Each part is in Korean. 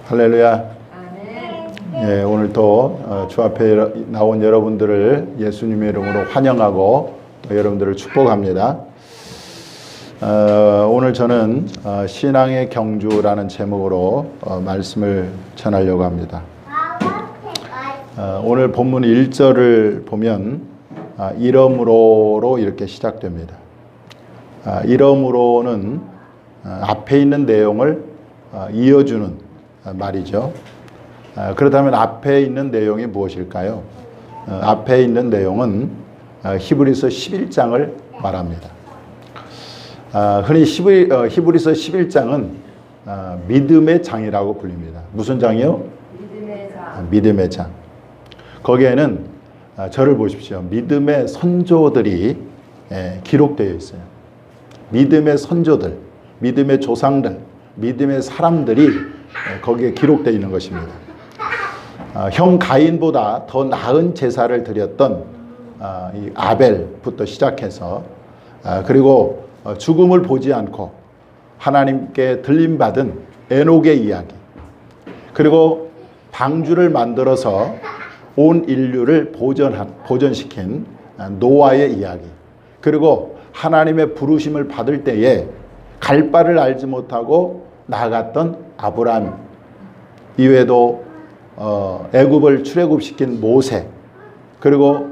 할렐루야. 예, 오늘 또 주 앞에 나온 여러분들을 예수님의 이름으로 환영하고 여러분들을 축복합니다. 오늘 저는 신앙의 경주라는 제목으로 말씀을 전하려고 합니다. 오늘 본문 1절을 보면 이러므로로 이렇게 시작됩니다. 이러므로는 앞에 있는 내용을 이어주는 말이죠. 그렇다면 앞에 있는 내용이 무엇일까요? 앞에 있는 내용은 히브리서 11장을 말합니다. 흔히 히브리서 11장은 믿음의 장이라고 불립니다. 무슨 장이요? 믿음의 장. 믿음의 장. 거기에는 저를 보십시오. 믿음의 선조들이 기록되어 있어요. 믿음의 선조들, 믿음의 조상들, 믿음의 사람들이 거기에 기록되어 있는 것입니다. 형 가인보다 더 나은 제사를 드렸던 이 아벨부터 시작해서 그리고 죽음을 보지 않고 하나님께 들림받은 에녹의 이야기, 그리고 방주를 만들어서 온 인류를 보전시킨 노아의 이야기, 그리고 하나님의 부르심을 받을 때에 갈 바를 알지 못하고 나아갔던 아브라함, 이외에도 애굽을 출애굽시킨 모세, 그리고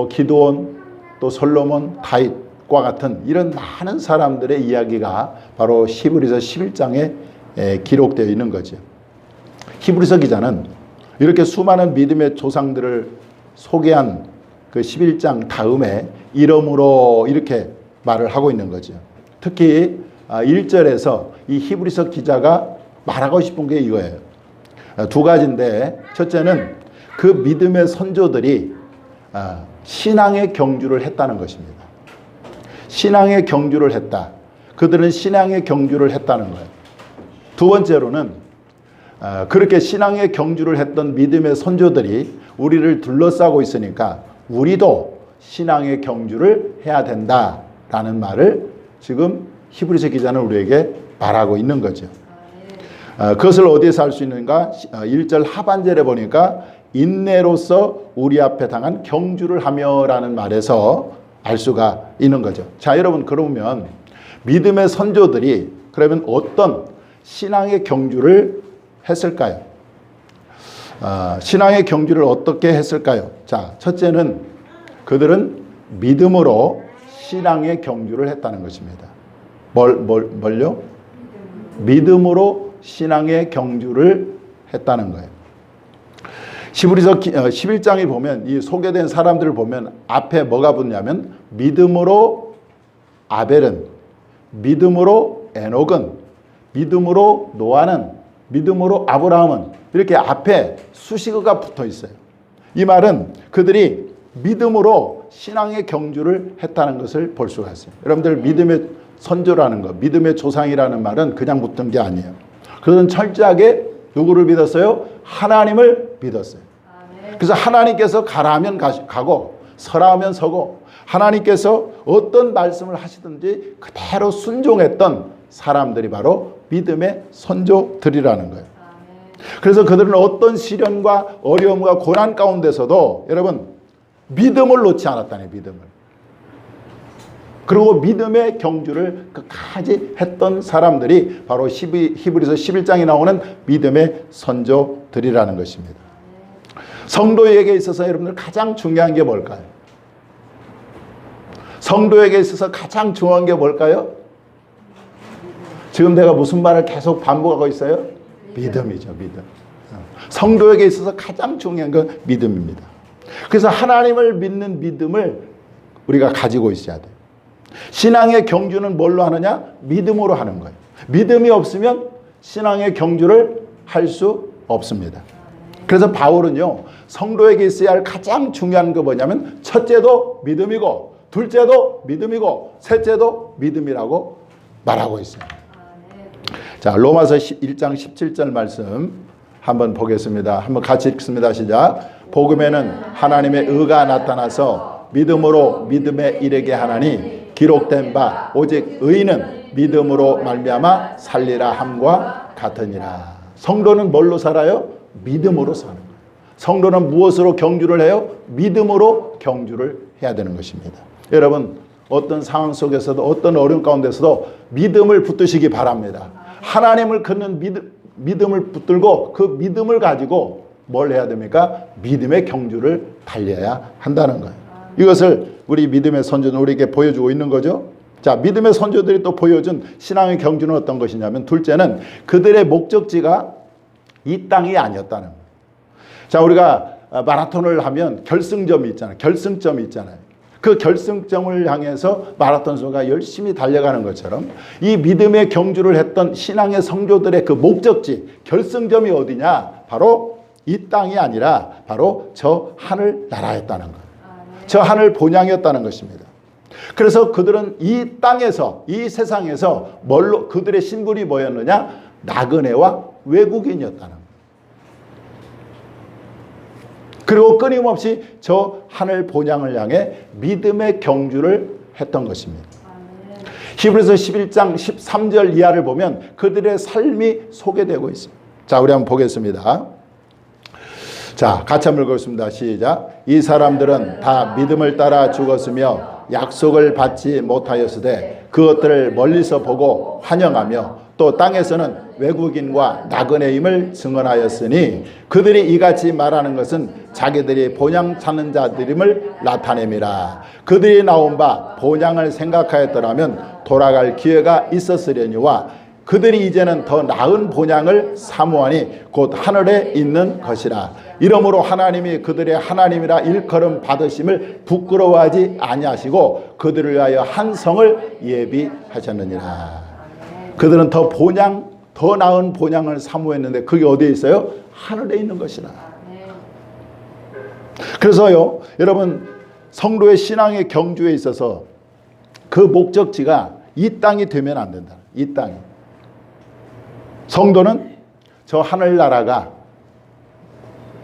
기드온, 또 솔로몬, 다윗과 같은 이런 많은 사람들의 이야기가 바로 히브리서 11장에 기록되어 있는 거죠. 히브리서 기자는 이렇게 수많은 믿음의 조상들을 소개한 그 11장 다음에 이러므로 이렇게 말을 하고 있는 거죠. 특히 1절에서 이 히브리서 기자가 말하고 싶은 게 이거예요. 두 가지인데, 첫째는 그 믿음의 선조들이 신앙의 경주를 했다는 것입니다. 신앙의 경주를 했다. 그들은 신앙의 경주를 했다는 거예요. 두 번째로는 그렇게 신앙의 경주를 했던 믿음의 선조들이 우리를 둘러싸고 있으니까 우리도 신앙의 경주를 해야 된다라는 말을 지금 히브리서 기자는 우리에게 말하고 있는 거죠. 그것을 어디에서 알 수 있는가? 1절 하반절에 보니까 인내로서 우리 앞에 당한 경주를 하며라는 말에서 알 수가 있는 거죠. 자, 여러분, 그러면 믿음의 선조들이 그러면 어떤 신앙의 경주를 했을까요? 신앙의 경주를 어떻게 했을까요? 자, 첫째는 그들은 믿음으로 신앙의 경주를 했다는 것입니다. 뭘요? 믿음으로 신앙의 경주를 했다는 거예요. 히브리서 11장에 보면 이 소개된 사람들을 보면 앞에 뭐가 붙냐면 믿음으로 아벨은, 믿음으로 에녹은, 믿음으로 노아는, 믿음으로 아브라함은, 이렇게 앞에 수식어가 붙어 있어요. 이 말은 그들이 믿음으로 신앙의 경주를 했다는 것을 볼 수가 있어요. 여러분들, 믿음의 선조라는 것, 믿음의 조상이라는 말은 그냥 붙은 게 아니에요. 그들은 철저하게 누구를 믿었어요? 하나님을 믿었어요. 그래서 하나님께서 가라 하면 가고 서라 하면 서고, 하나님께서 어떤 말씀을 하시든지 그대로 순종했던 사람들이 바로 믿음의 선조들이라는 거예요. 그래서 그들은 어떤 시련과 어려움과 고난 가운데서도 여러분 믿음을 놓지 않았다네, 믿음을. 그리고 믿음의 경주를 끝까지 했던 사람들이 바로 히브리서 11장에 나오는 믿음의 선조들이라는 것입니다. 성도에게 있어서 여러분들 가장 중요한 게 뭘까요? 성도에게 있어서 가장 중요한 게 뭘까요? 지금 내가 무슨 말을 계속 반복하고 있어요? 믿음이죠, 믿음. 성도에게 있어서 가장 중요한 건 믿음입니다. 그래서 하나님을 믿는 믿음을 우리가 가지고 있어야 돼요. 신앙의 경주는 뭘로 하느냐? 믿음으로 하는 거예요. 믿음이 없으면 신앙의 경주를 할 수 없습니다. 그래서 바울은요, 성도에게 있어야 할 가장 중요한 거 뭐냐면 첫째도 믿음이고, 둘째도 믿음이고, 셋째도 믿음이라고 말하고 있어요. 자, 로마서 1장 17절 말씀 한번 보겠습니다. 한번 같이 읽습니다. 시작. 복음에는 하나님의 의가 나타나서 믿음으로 믿음에 이르게 하나니 기록된 바 오직 의인은 믿음으로 말미암아 살리라 함과 같으니라. 성도는 뭘로 살아요? 믿음으로 사는 거예요. 성도는 무엇으로 경주를 해요? 믿음으로 경주를 해야 되는 것입니다. 여러분, 어떤 상황 속에서도 어떤 어려움 가운데서도 믿음을 붙드시기 바랍니다. 하나님을 걷는 믿음을 붙들고 그 믿음을 가지고 뭘 해야 됩니까? 믿음의 경주를 달려야 한다는 거예요. 이것을 우리 믿음의 선조는 우리에게 보여주고 있는 거죠. 자, 믿음의 선조들이 또 보여준 신앙의 경주는 어떤 것이냐면, 둘째는 그들의 목적지가 이 땅이 아니었다는 거예요. 자, 우리가 마라톤을 하면 결승점이 있잖아요. 결승점이 있잖아요. 그 결승점을 향해서 마라톤 선수가 열심히 달려가는 것처럼 이 믿음의 경주를 했던 신앙의 성도들의 그 목적지, 결승점이 어디냐? 바로 이 땅이 아니라 바로 저 하늘 나라였다는 거예요. 저 하늘 본향이었다는 것입니다. 그래서 그들은 이 땅에서, 이 세상에서 뭘로, 그들의 신분이 뭐였느냐? 나그네와 외국인이었다는 거예요. 그리고 끊임없이 저 하늘 본향을 향해 믿음의 경주를 했던 것입니다. 히브리서 11장 13절 이하를 보면 그들의 삶이 소개되고 있습니다. 자, 우리 한번 보겠습니다. 자, 같이 한번 읽겠습니다. 시작. 이 사람들은 다 믿음을 따라 죽었으며 약속을 받지 못하였으되 그것들을 멀리서 보고 환영하며 또 땅에서는 외국인과 나그네임을 증언하였으니 그들이 이같이 말하는 것은 자기들이 본향 찾는 자들임을 나타냄이라. 그들이 나온 바 본향을 생각하였더라면 돌아갈 기회가 있었으려니와 그들이 이제는 더 나은 본향을 사모하니 곧 하늘에 있는 것이라. 이러므로 하나님이 그들의 하나님이라 일컬음 받으심을 부끄러워하지 아니하시고 그들을 위하여 한 성을 예비하셨느니라. 그들은 더 본향, 더 나은 본향을 사모했는데 그게 어디에 있어요? 하늘에 있는 것이라. 그래서요, 여러분, 성도의 신앙의 경주에 있어서 그 목적지가 이 땅이 되면 안 된다. 이 땅이. 성도는 저 하늘나라가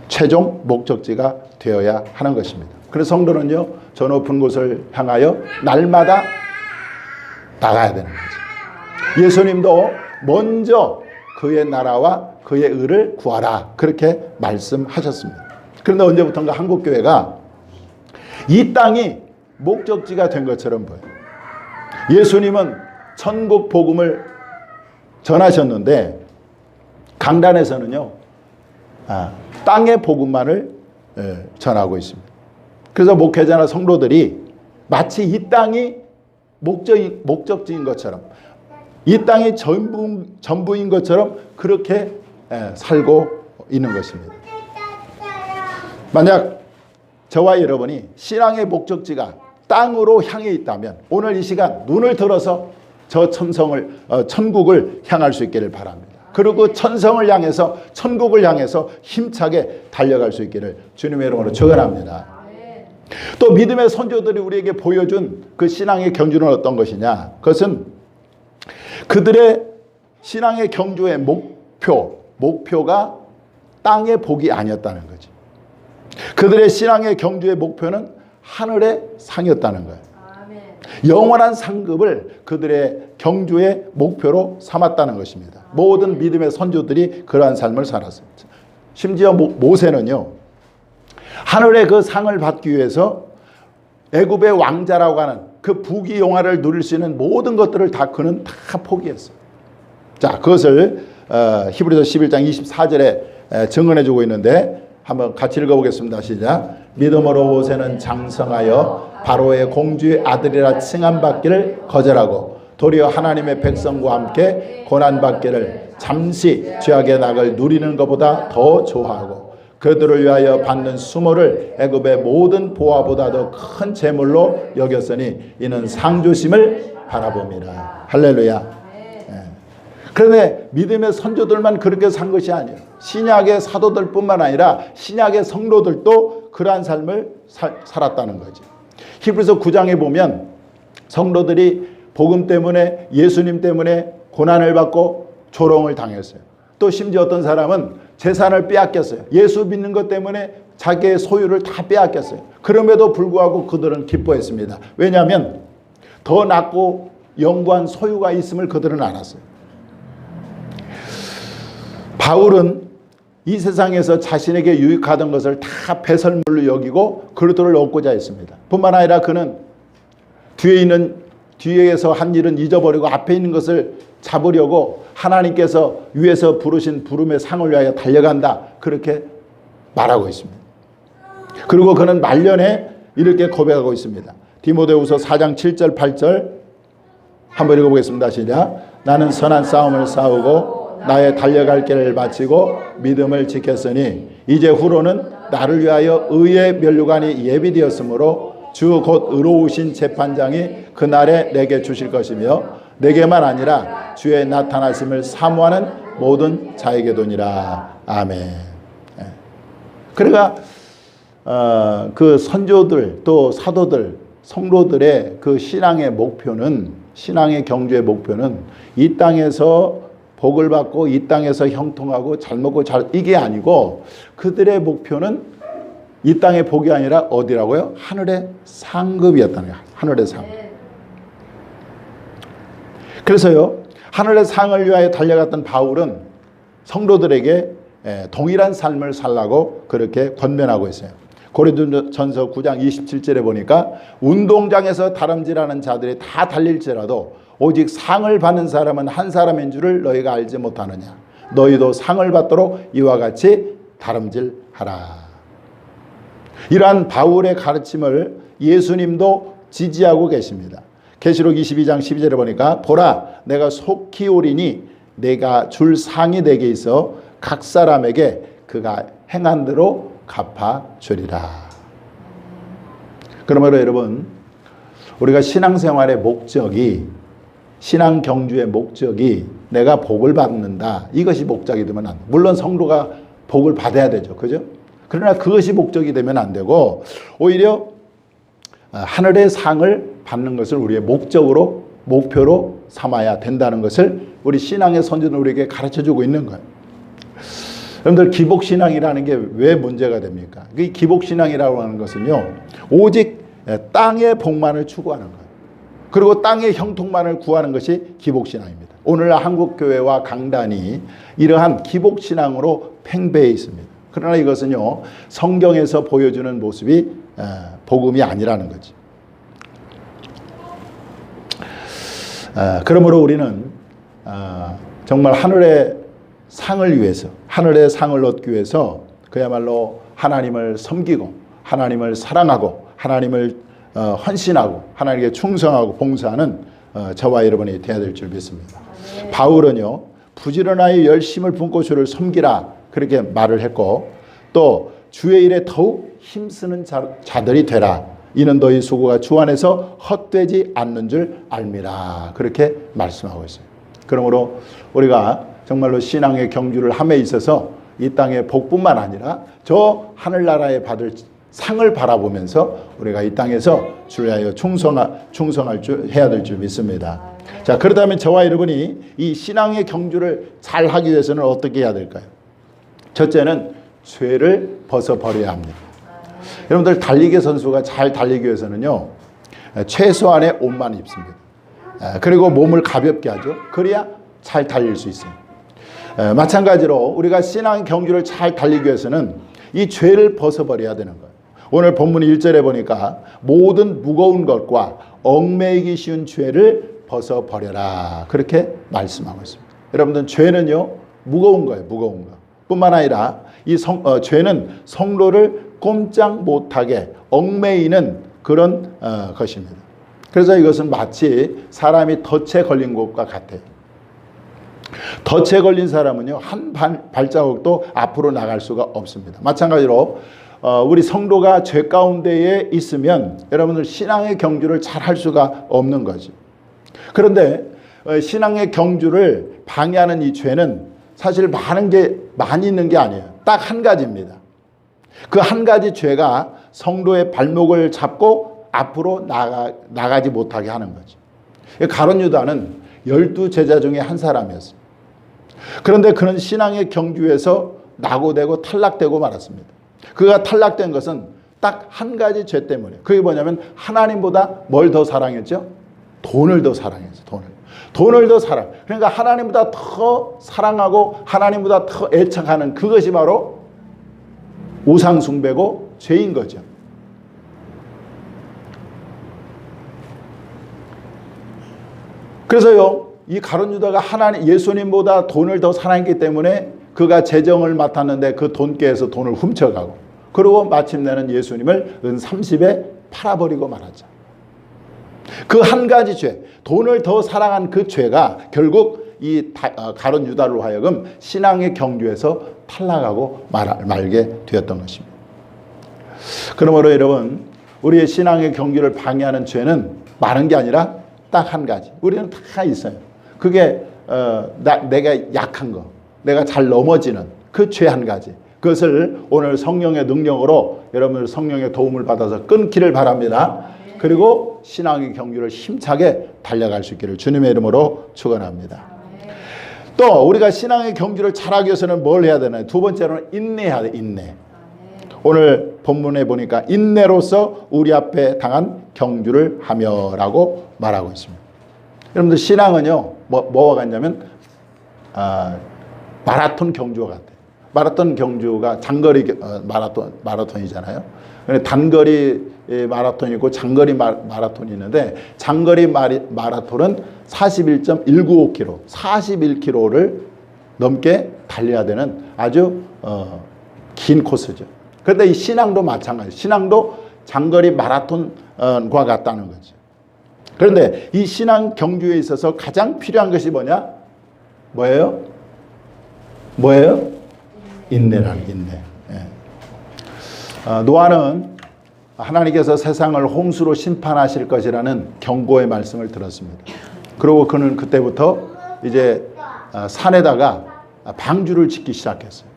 최종 목적지가 되어야 하는 것입니다. 그래서 성도는요, 저 높은 곳을 향하여 날마다 나가야 되는 거죠. 예수님도 먼저 그의 나라와 그의 의를 구하라, 그렇게 말씀하셨습니다. 그런데 언제부턴가 한국교회가 이 땅이 목적지가 된 것처럼 보여요. 예수님은 천국 복음을 전하셨는데 강단에서는요, 땅의 복음만을 전하고 있습니다. 그래서 목회자나 성도들이 마치 이 땅이 목적지인 것처럼, 이 땅이 전부인 것처럼 그렇게 살고 있는 것입니다. 만약 저와 여러분이 신앙의 목적지가 땅으로 향해 있다면 오늘 이 시간 눈을 들어서 저 천국을 향할 수 있기를 바랍니다. 그리고 천성을 향해서, 천국을 향해서 힘차게 달려갈 수 있기를 주님의 이름으로 축원합니다. 또 믿음의 선조들이 우리에게 보여준 그 신앙의 경주는 어떤 것이냐? 그것은 그들의 신앙의 경주의 목표가 땅의 복이 아니었다는 거죠. 그들의 신앙의 경주의 목표는 하늘의 상이었다는 거예요. 영원한 상급을 그들의 경주의 목표로 삼았다는 것입니다. 모든 믿음의 선조들이 그러한 삶을 살았습니다. 심지어 모세는요, 하늘의 그 상을 받기 위해서 애굽의 왕자라고 하는 그 부귀 영화를 누릴 수 있는 모든 것들을 그는 다 포기했어요. 자, 그것을 히브리서 11장 24절에 증언해주고 있는데 한번 같이 읽어보겠습니다. 시작. 믿음으로 모세는 장성하여 바로의 공주의 아들이라 칭함받기를 거절하고 도리어 하나님의 백성과 함께 고난받기를 잠시 죄악의 낙을 누리는 것보다 더 좋아하고 그들을 위하여 받는 수모를 애굽의 모든 보화보다 더 큰 재물로 여겼으니 이는 상주심을 바라봅니다. 할렐루야. 그런데 믿음의 선조들만 그렇게 산 것이 아니에요. 신약의 사도들뿐만 아니라 신약의 성도들도 그러한 삶을 살았다는 거죠. 히브리서 9장에 보면 성도들이 복음 때문에, 예수님 때문에 고난을 받고 조롱을 당했어요. 또 심지어 어떤 사람은 재산을 빼앗겼어요. 예수 믿는 것 때문에 자기의 소유를 다 빼앗겼어요. 그럼에도 불구하고 그들은 기뻐했습니다. 왜냐하면 더 낫고 영구한 소유가 있음을 그들은 알았어요. 바울은 이 세상에서 자신에게 유익하던 것을 다 배설물로 여기고 그리스도를 얻고자 했습니다. 뿐만 아니라 그는 뒤에서 한 일은 잊어버리고 앞에 있는 것을 잡으려고 하나님께서 위에서 부르신 부름의 상을 위하여 달려간다, 그렇게 말하고 있습니다. 그리고 그는 말년에 이렇게 고백하고 있습니다. 디모데후서 4장 7절 8절 한번 읽어보겠습니다. 시작. 나는 선한 싸움을 싸우고 나의 달려갈 길을 마치고 믿음을 지켰으니 이제 후로는 나를 위하여 의의 면류관이 예비되었으므로 주 곧 의로우신 재판장이 그날에 내게 주실 것이며 내게만 아니라 주의 나타나심을 사모하는 모든 자에게도니라. 아멘. 그러니까 그 선조들 또 사도들 성도들의 그 신앙의 목표는, 신앙의 경주의 목표는 이 땅에서 복을 받고 이 땅에서 형통하고 잘 먹고 이게 아니고 그들의 목표는 이 땅의 복이 아니라 어디라고요? 하늘의 상급이었다는 거예요. 하늘의 상. 그래서요, 하늘의 상을 위하여 달려갔던 바울은 성도들에게 동일한 삶을 살라고 그렇게 권면하고 있어요. 고린도전서 9장 27절에 보니까 운동장에서 다름질하는 자들이 다 달릴지라도 오직 상을 받는 사람은 한 사람인 줄을 너희가 알지 못하느냐. 너희도 상을 받도록 이와 같이 다름질하라. 이러한 바울의 가르침을 예수님도 지지하고 계십니다. 계시록 22장 12절에 보니까 보라 내가 속히 오리니 내가 줄 상이 내게 있어 각 사람에게 그가 행한 대로 갚아주리라. 그러므로 여러분, 우리가 신앙생활의 목적이, 신앙 경주의 목적이 내가 복을 받는다, 이것이 목적이 되면 안 돼. 물론 성도가 복을 받아야 되죠. 그죠? 그러나 그것이 목적이 되면 안 되고 오히려 하늘의 상을 받는 것을 우리의 목표로 삼아야 된다는 것을 우리 신앙의 선조는 우리에게 가르쳐주고 있는 거예요. 여러분들, 기복신앙이라는 게 왜 문제가 됩니까? 이 기복신앙이라고 하는 것은요, 오직 땅의 복만을 추구하는 거예요. 그리고 땅의 형통만을 구하는 것이 기복신앙입니다. 오늘날 한국교회와 강단이 이러한 기복신앙으로 팽배해 있습니다. 그러나 이것은요, 성경에서 보여주는 모습이 복음이 아니라는 거지. 그러므로 우리는 정말 하늘의 상을 위해서, 하늘의 상을 얻기 위해서 그야말로 하나님을 섬기고 하나님을 사랑하고 하나님을 헌신하고 하나님께 충성하고 봉사하는 저와 여러분이 되어야 될 줄 믿습니다. 바울은요, 부지런하여 열심을 품고 주를 섬기라, 그렇게 말을 했고, 또 주의 일에 더욱 힘쓰는 자들이 되라. 이는 너희 수고가 주 안에서 헛되지 않는 줄 알미라. 그렇게 말씀하고 있어요. 그러므로 우리가 정말로 신앙의 경주를 함에 있어서 이 땅의 복뿐만 아니라 저 하늘나라에 받을 상을 바라보면서 우리가 이 땅에서 주를 위하여 해야 될 줄 믿습니다. 자, 그렇다면 저와 여러분이 이 신앙의 경주를 잘 하기 위해서는 어떻게 해야 될까요? 첫째는 죄를 벗어버려야 합니다. 여러분들, 달리기 선수가 잘 달리기 위해서는요, 최소한의 옷만 입습니다. 그리고 몸을 가볍게 하죠. 그래야 잘 달릴 수 있어요. 마찬가지로 우리가 신앙 경주를 잘 달리기 위해서는 이 죄를 벗어버려야 되는 거예요. 오늘 본문 1절에 보니까 모든 무거운 것과 얽매이기 쉬운 죄를 벗어버려라, 그렇게 말씀하고 있습니다. 여러분들, 죄는요 무거운 거예요. 무거운 거 뿐만 아니라 이 죄는 성도를 꼼짝 못하게 얽매이는 그런 것입니다. 그래서 이것은 마치 사람이 덫에 걸린 것과 같아요. 덫에 걸린 사람은요, 한 발자국도 앞으로 나갈 수가 없습니다. 마찬가지로 우리 성도가 죄 가운데에 있으면 여러분들 신앙의 경주를 잘 할 수가 없는 거죠. 그런데 신앙의 경주를 방해하는 이 죄는 사실 많이 있는 게 아니에요. 딱 한 가지입니다. 그 한 가지 죄가 성도의 발목을 잡고 앞으로 나가지 못하게 하는 거죠. 가룟 유다는 12제자 중에 한 사람이었어요. 그런데 그는 신앙의 경주에서 낙오되고 탈락되고 말았습니다. 그가 탈락된 것은 딱 한 가지 죄 때문이에요. 그게 뭐냐면 하나님보다 뭘 더 사랑했죠? 돈을 더 사랑했어요. 돈을. 돈을 더 사랑. 그러니까 하나님보다 더 사랑하고 하나님보다 더 애착하는 그것이 바로 우상 숭배고 죄인 거죠. 그래서요, 이 가룟 유다가 예수님보다 돈을 더 사랑했기 때문에 그가 재정을 맡았는데 그 돈께에서 돈을 훔쳐가고, 그리고 마침내는 예수님을 은 30에 팔아버리고 말았죠. 그 한 가지 죄, 돈을 더 사랑한 그 죄가 결국 이 가룟 유다로 하여금 신앙의 경주에서 탈락하고 말게 되었던 것입니다. 그러므로 여러분, 우리의 신앙의 경주를 방해하는 죄는 많은 게 아니라 딱 한 가지. 우리는 다 있어요. 그게 내가 약한 거, 내가 잘 넘어지는 그 죄 한 가지. 그것을 오늘 성령의 능력으로 여러분들 성령의 도움을 받아서 끊기를 바랍니다. 그리고 신앙의 경주를 힘차게 달려갈 수 있기를 주님의 이름으로 축원합니다. 또 우리가 신앙의 경주를 잘하기 위해서는 뭘 해야 되나요? 두 번째로는 인내해야 돼. 인내. 오늘 본문에 보니까 인내로서 우리 앞에 당한 경주를 하며라고 말하고 있습니다. 여러분들 신앙은요, 뭐와 같냐면 마라톤 경주와 같아요. 마라톤 경주가 장거리 마라톤이잖아요. 단거리 마라톤이고 장거리 마라톤이 있는데, 장거리 마라톤은 41.195km, 41km를 넘게 달려야 되는 아주 긴 코스죠. 그런데 이 신앙도 마찬가지예요. 신앙도 장거리 마라톤과 같다는 거죠. 그런데 이 신앙 경주에 있어서 가장 필요한 것이 뭐냐? 뭐예요? 인내라는 인내. 노아는 하나님께서 세상을 홍수로 심판하실 것이라는 경고의 말씀을 들었습니다. 그리고 그는 그때부터 이제 산에다가 방주를 짓기 시작했어요.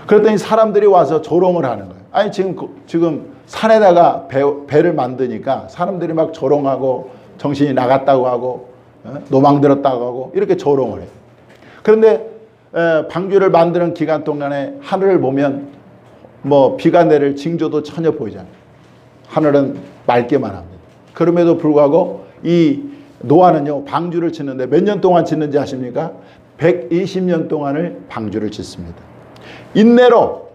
그랬더니 사람들이 와서 조롱을 하는 거예요. 아니 지금 산에다가 배를 만드니까 사람들이 막 조롱하고 정신이 나갔다고 하고 노망 들었다고 하고 이렇게 조롱을 해요. 그런데 방주를 만드는 기간 동안에 하늘을 보면 뭐 비가 내릴 징조도 전혀 보이지 않아요. 하늘은 맑게만 합니다. 그럼에도 불구하고 이 노아는요, 방주를 짓는데 몇 년 동안 짓는지 아십니까? 120년 동안을 방주를 짓습니다. 인내로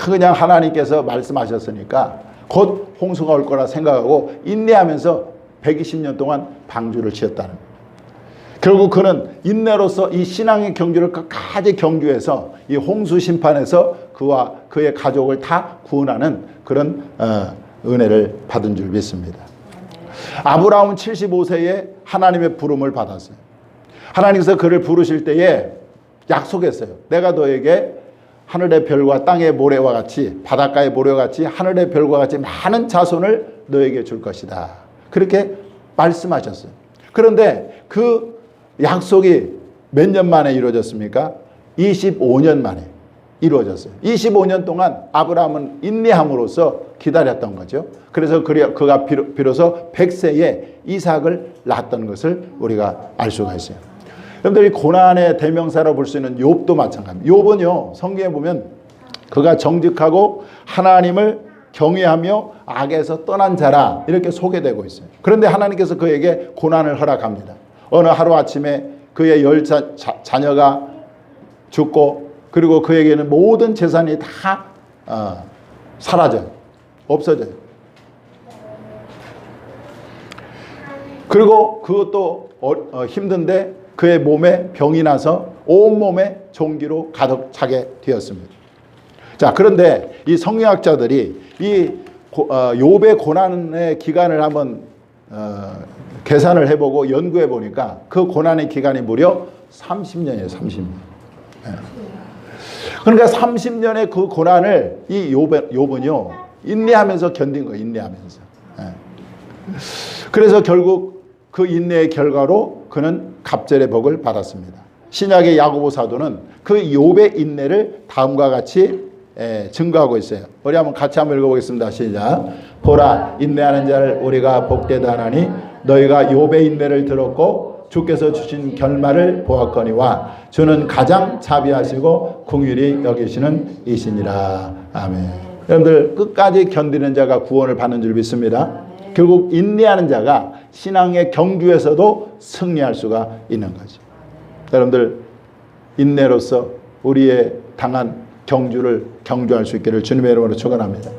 그냥 하나님께서 말씀하셨으니까 곧 홍수가 올 거라 생각하고 인내하면서 120년 동안 방주를 지었다는 거예요. 결국 그는 인내로서 이 신앙의 경주를 끝까지 경주해서 이 홍수 심판에서 그와 그의 가족을 다 구원하는 그런 은혜를 받은 줄 믿습니다. 아브라함은 75세에 하나님의 부름을 받았어요. 하나님께서 그를 부르실 때에 약속했어요. 내가 너에게 하늘의 별과 땅의 모래와 같이, 바닷가의 모래와 같이, 하늘의 별과 같이 많은 자손을 너에게 줄 것이다. 그렇게 말씀하셨어요. 그런데 그 약속이 몇 년 만에 이루어졌습니까? 25년 만에 이루어졌어요. 25년 동안 아브라함은 인내함으로써 기다렸던 거죠. 그래서 그가 비로소 100세에 이삭을 낳았던 것을 우리가 알 수가 있어요. 여러분들이 고난의 대명사로 볼 수 있는 욥도 마찬가지입니다. 욥은요, 성경에 보면 그가 정직하고 하나님을 경외하며 악에서 떠난 자라 이렇게 소개되고 있어요. 그런데 하나님께서 그에게 고난을 허락합니다. 어느 하루아침에 그의 10자녀가 죽고, 그리고 그에게는 모든 재산이 다 사라져요. 없어져요. 그리고 그것도 힘든데 그의 몸에 병이 나서 온몸에 종기로 가득 차게 되었습니다. 자, 그런데 이 성경학자들이 이 욥의 고난의 기간을 한번 계산을 해보고 연구해 보니까 그 고난의 기간이 무려 30년이에요. 30년. 그러니까 30년의 그 고난을 이 욥은요, 인내하면서 견딘 거예요. 인내하면서. 그래서 결국 그 인내의 결과로 그는 갑절의 복을 받았습니다. 신약의 야고보 사도는 그 욥의 인내를 다음과 같이 증거하고 있어요. 우리 한번 같이 한번 읽어보겠습니다. 시작. 보라, 인내하는 자를 우리가 복되다 하나니 너희가 욥의 인내를 들었고 주께서 주신 결말을 보았거니와 주는 가장 자비하시고 긍휼히 여기시는 이시니라. 아멘. 여러분들 끝까지 견디는 자가 구원을 받는 줄 믿습니다. 결국 인내하는 자가 신앙의 경주에서도 승리할 수가 있는 거죠. 여러분들 인내로서 우리의 당한 경주를 경주할 수 있기를 주님의 이름으로 축원합니다.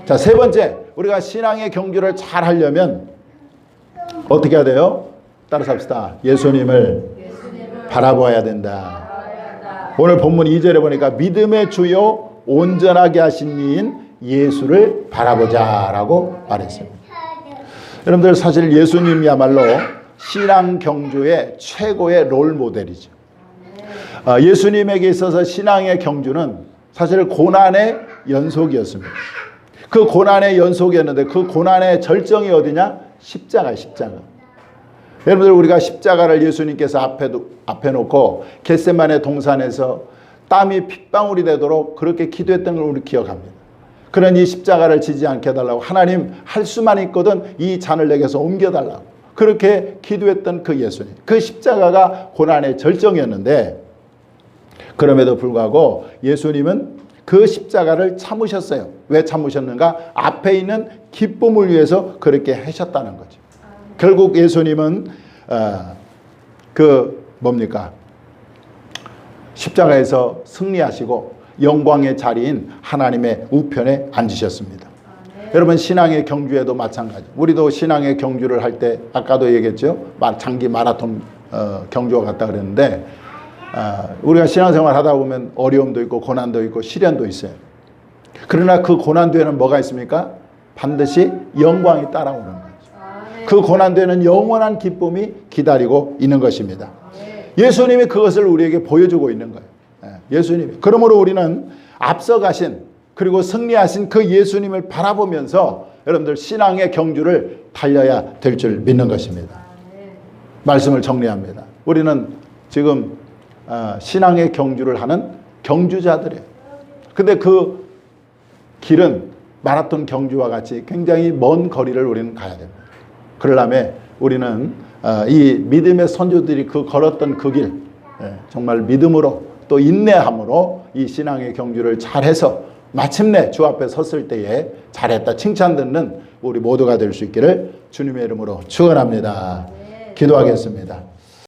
자, 세 번째, 우리가 신앙의 경주를 잘 하려면 어떻게 해야 돼요? 따라서 합시다. 예수님을 바라보아야 된다. 오늘 본문 2절에 보니까 믿음의 주요 온전하게 하신 이인 예수를 바라보자라고 말했습니다. 여러분들 사실 예수님이야말로 신앙 경주의 최고의 롤 모델이죠. 예수님에게 있어서 신앙의 경주는 사실 고난의 연속이었습니다. 그 고난의 연속이었는데 그 고난의 절정이 어디냐? 십자가예요, 십자가. 여러분들 우리가 십자가를 예수님께서 앞에 놓고 겟세마네 동산에서 땀이 핏방울이 되도록 그렇게 기도했던 걸 우리 기억합니다. 그런 이 십자가를 지지 않게 해달라고 하나님 할 수만 있거든 이 잔을 내게서 옮겨달라고 그렇게 기도했던 그 예수님. 그 십자가가 고난의 절정이었는데 그럼에도 불구하고 예수님은 그 십자가를 참으셨어요. 왜 참으셨는가? 앞에 있는 기쁨을 위해서 그렇게 하셨다는 거죠. 결국 예수님은 십자가에서 승리하시고 영광의 자리인 하나님의 우편에 앉으셨습니다. 여러분 신앙의 경주에도 마찬가지. 우리도 신앙의 경주를 할 때 아까도 얘기했죠. 장기 마라톤 경주와 같다 그랬는데 우리가 신앙생활 하다 보면 어려움도 있고 고난도 있고 시련도 있어요. 그러나 그 고난 뒤에는 뭐가 있습니까? 반드시 영광이 따라오는 거죠. 그 고난 뒤에는 영원한 기쁨이 기다리고 있는 것입니다. 예수님이 그것을 우리에게 보여주고 있는 거예요. 예수님이. 그러므로 우리는 앞서가신 그리고 승리하신 그 예수님을 바라보면서 여러분들 신앙의 경주를 달려야 될 줄 믿는 것입니다. 말씀을 정리합니다. 우리는 지금 신앙의 경주를 하는 경주자들이에요. 근데 그 길은 마라톤 경주와 같이 굉장히 먼 거리를 우리는 가야 됩니다. 그러려면 우리는 이 믿음의 선조들이 걸었던 그 길, 정말 믿음으로 또 인내함으로 이 신앙의 경주를 잘해서 마침내 주 앞에 섰을 때에 잘했다 칭찬 듣는 우리 모두가 될 수 있기를 주님의 이름으로 축원합니다. 기도하겠습니다.